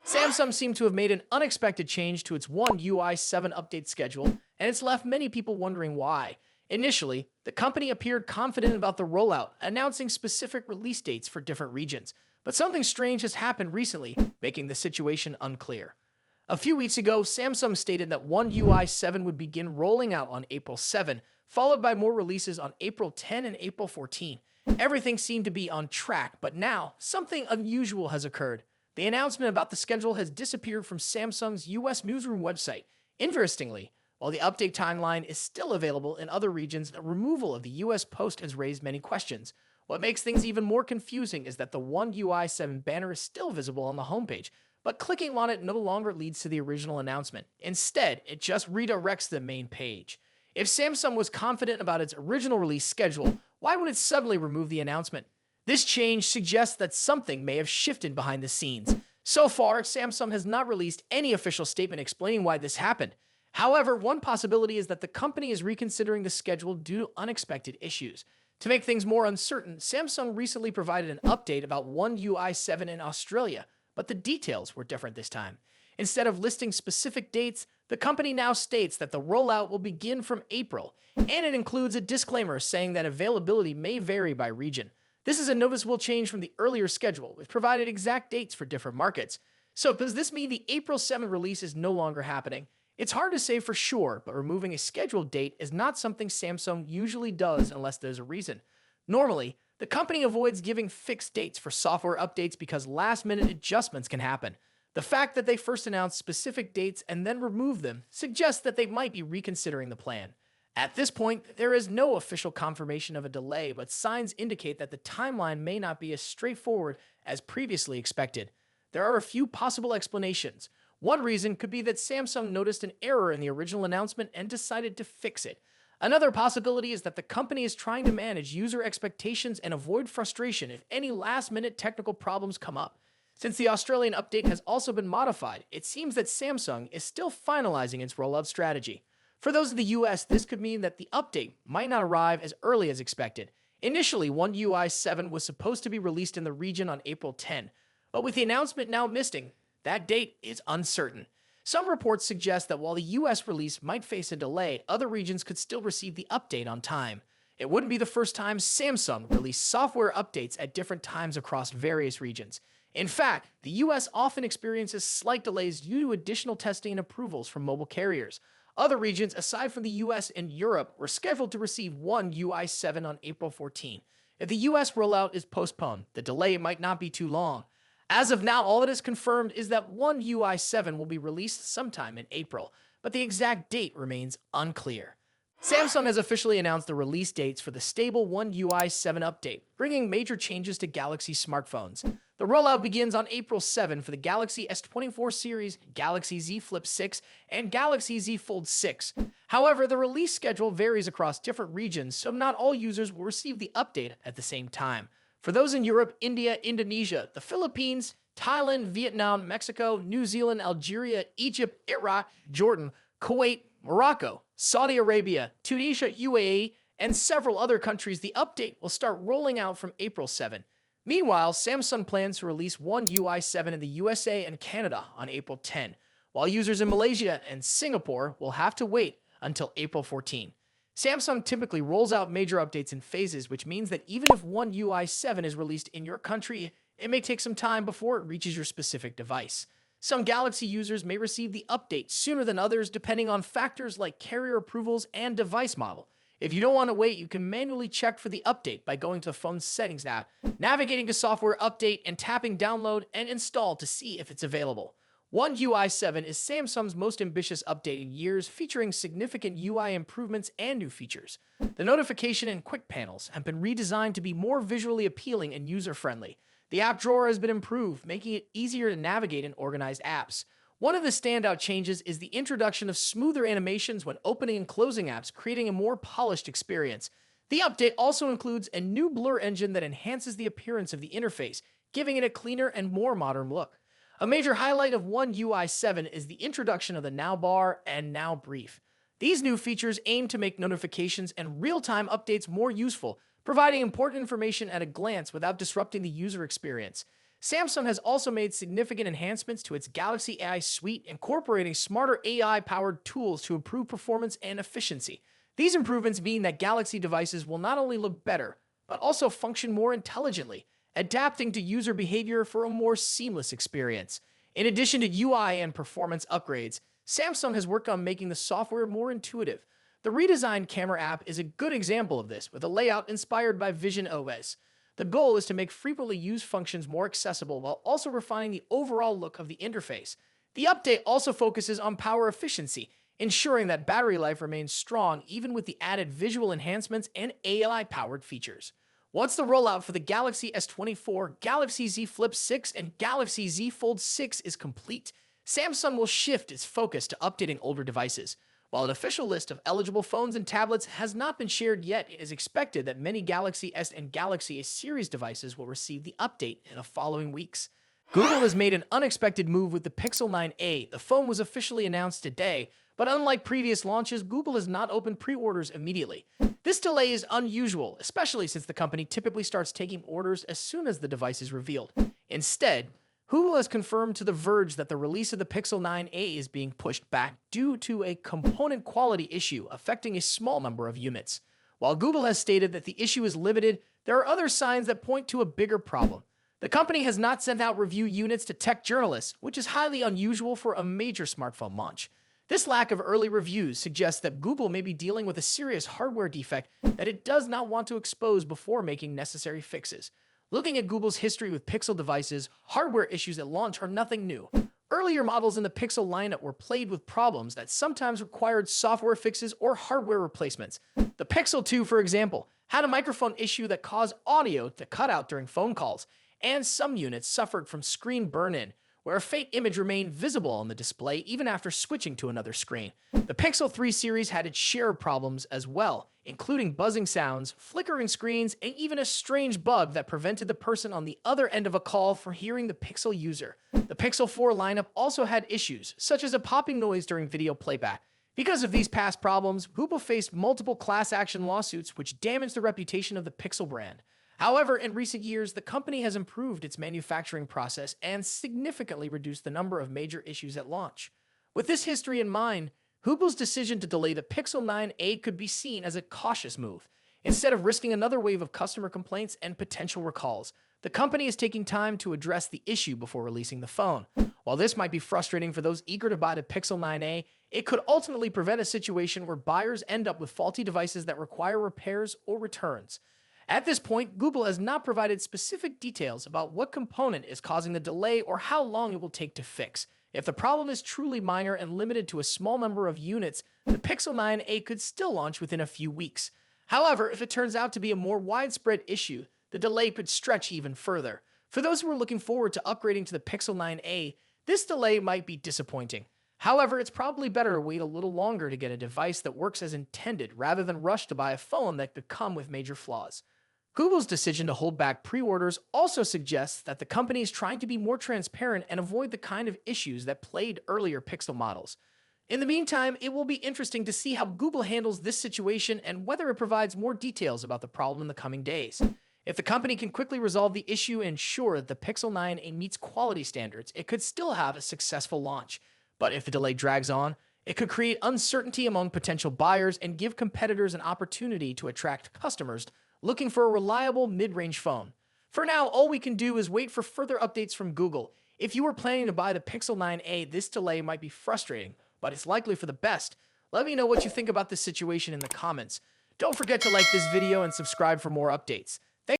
Samsung seemed to have made an unexpected change to its One UI 7 update schedule, and it's left many people wondering why. Initially, the company appeared confident about the rollout, announcing specific release dates for different regions. But something strange has happened recently, making the situation unclear. A few weeks ago, Samsung stated that One UI 7 would begin rolling out on April 7, followed by more releases on April 10 and April 14. Everything seemed to be on track, but now something unusual has occurred. The announcement about the schedule has disappeared from Samsung's US newsroom website. Interestingly, while the update timeline is still available in other regions, the removal of the US post has raised many questions. What makes things even more confusing is that the One UI 7 banner is still visible on the homepage, but clicking on it no longer leads to the original announcement. Instead, it just redirects to the main page. If Samsung was confident about its original release schedule, why would it suddenly remove the announcement? This change suggests that something may have shifted behind the scenes. So far, Samsung has not released any official statement explaining why this happened. However, one possibility is that the company is reconsidering the schedule due to unexpected issues. To make things more uncertain, Samsung recently provided an update about One UI 7 in Australia, but the details were different this time. Instead of listing specific dates, the company now states that the rollout will begin from April, and it includes a disclaimer saying that availability may vary by region. This is a noticeable change from the earlier schedule, which provided exact dates for different markets. So does this mean the April 7 release is no longer happening? It's hard to say for sure, but removing a scheduled date is not something Samsung usually does unless there's a reason. Normally, the company avoids giving fixed dates for software updates because last-minute adjustments can happen. The fact that they first announced specific dates and then removed them suggests that they might be reconsidering the plan. At this point, there is no official confirmation of a delay, but signs indicate that the timeline may not be as straightforward as previously expected. There are a few possible explanations. One reason could be that Samsung noticed an error in the original announcement and decided to fix it. Another possibility is that the company is trying to manage user expectations and avoid frustration if any last-minute technical problems come up. Since the Australian update has also been modified, it seems that Samsung is still finalizing its rollout strategy. For those in the US, this could mean that the update might not arrive as early as expected. Initially, One UI 7 was supposed to be released in the region on April 10, but with the announcement now missing, that date is uncertain. Some reports suggest that while the US release might face a delay, other regions could still receive the update on time. It wouldn't be the first time Samsung released software updates at different times across various regions. In fact, the US often experiences slight delays due to additional testing and approvals from mobile carriers. Other regions, aside from the US and Europe, were scheduled to receive One UI 7 on April 14. If the US rollout is postponed, the delay might not be too long. As of now, all that is confirmed is that One UI 7 will be released sometime in April, but the exact date remains unclear. Samsung has officially announced the release dates for the stable One UI 7 update, bringing major changes to Galaxy smartphones. The rollout begins on April 7 for the Galaxy S24 series, Galaxy Z Flip 6, and Galaxy Z Fold 6. However, the release schedule varies across different regions, so not all users will receive the update at the same time. For those in Europe, India, Indonesia, the Philippines, Thailand, Vietnam, Mexico, New Zealand, Algeria, Egypt, Iraq, Jordan, Kuwait, Morocco, Saudi Arabia, Tunisia, UAE, and several other countries, the update will start rolling out from April 7. Meanwhile, Samsung plans to release One UI 7 in the USA and Canada on April 10, while users in Malaysia and Singapore will have to wait until April 14. Samsung typically rolls out major updates in phases, which means that even if One UI 7 is released in your country, it may take some time before it reaches your specific device. Some Galaxy users may receive the update sooner than others depending on factors like carrier approvals and device model. If you don't want to wait, you can manually check for the update by going to the phone's settings app, navigating to software update, and tapping download and install to see if it's available. One UI 7 is Samsung's most ambitious update in years, featuring significant UI improvements and new features. The notification and quick panels have been redesigned to be more visually appealing and user-friendly. The app drawer has been improved, making it easier to navigate and organize apps. One of the standout changes is the introduction of smoother animations when opening and closing apps, creating a more polished experience. The update also includes a new blur engine that enhances the appearance of the interface, giving it a cleaner and more modern look. A major highlight of One UI 7 is the introduction of the Now bar and Now brief. These new features aim to make notifications and real-time updates more useful, providing important information at a glance without disrupting the user experience. Samsung has also made significant enhancements to its Galaxy AI suite, incorporating smarter AI-powered tools to improve performance and efficiency. These improvements mean that Galaxy devices will not only look better, but also function more intelligently, adapting to user behavior for a more seamless experience. In addition to UI and performance upgrades, Samsung has worked on making the software more intuitive. The redesigned camera app is a good example of this, with a layout inspired by Vision OS. The goal is to make frequently used functions more accessible while also refining the overall look of the interface. The update also focuses on power efficiency, ensuring that battery life remains strong even with the added visual enhancements and AI-powered features. Once the rollout for the Galaxy S24, Galaxy Z Flip 6, and Galaxy Z Fold 6 is complete, Samsung will shift its focus to updating older devices. While an official list of eligible phones and tablets has not been shared yet, it is expected that many Galaxy S and Galaxy A series devices will receive the update in the following weeks. Google has made an unexpected move with the Pixel 9a. The phone was officially announced today, but unlike previous launches, Google has not opened pre-orders immediately. This delay is unusual, especially since the company typically starts taking orders as soon as the device is revealed. Instead, Google has confirmed to The Verge that the release of the Pixel 9a is being pushed back due to a component quality issue affecting a small number of units. While Google has stated that the issue is limited, there are other signs that point to a bigger problem. The company has not sent out review units to tech journalists, which is highly unusual for a major smartphone launch. This lack of early reviews suggests that Google may be dealing with a serious hardware defect that it does not want to expose before making necessary fixes. Looking at Google's history with Pixel devices, hardware issues at launch are nothing new. Earlier models in the Pixel lineup were plagued with problems that sometimes required software fixes or hardware replacements. The Pixel 2, for example, had a microphone issue that caused audio to cut out during phone calls, and some units suffered from screen burn-in, where a faint image remained visible on the display even after switching to another screen. The Pixel 3 series had its share of problems as well, including buzzing sounds, flickering screens, and even a strange bug that prevented the person on the other end of a call from hearing the Pixel user. The Pixel 4 lineup also had issues, such as a popping noise during video playback. Because of these past problems, Google faced multiple class action lawsuits which damaged the reputation of the Pixel brand. However, in recent years, the company has improved its manufacturing process and significantly reduced the number of major issues at launch. With this history in mind, Google's decision to delay the Pixel 9a could be seen as a cautious move. Instead of risking another wave of customer complaints and potential recalls, the company is taking time to address the issue before releasing the phone. While this might be frustrating for those eager to buy the Pixel 9a, it could ultimately prevent a situation where buyers end up with faulty devices that require repairs or returns. At this point, Google has not provided specific details about what component is causing the delay or how long it will take to fix. If the problem is truly minor and limited to a small number of units, the Pixel 9a could still launch within a few weeks. However, if it turns out to be a more widespread issue, the delay could stretch even further. For those who are looking forward to upgrading to the Pixel 9a, this delay might be disappointing. However, it's probably better to wait a little longer to get a device that works as intended rather than rush to buy a phone that could come with major flaws. Google's decision to hold back pre-orders also suggests that the company is trying to be more transparent and avoid the kind of issues that plagued earlier Pixel models. In the meantime, it will be interesting to see how Google handles this situation and whether it provides more details about the problem in the coming days. If the company can quickly resolve the issue and ensure that the Pixel 9a meets quality standards, it could still have a successful launch. But if the delay drags on, it could create uncertainty among potential buyers and give competitors an opportunity to attract customers looking for a reliable mid-range phone. For now, all we can do is wait for further updates from Google. If you are planning to buy the Pixel 9a, this delay might be frustrating, but it's likely for the best. Let me know what you think about this situation in the comments. Don't forget to like this video and subscribe for more updates.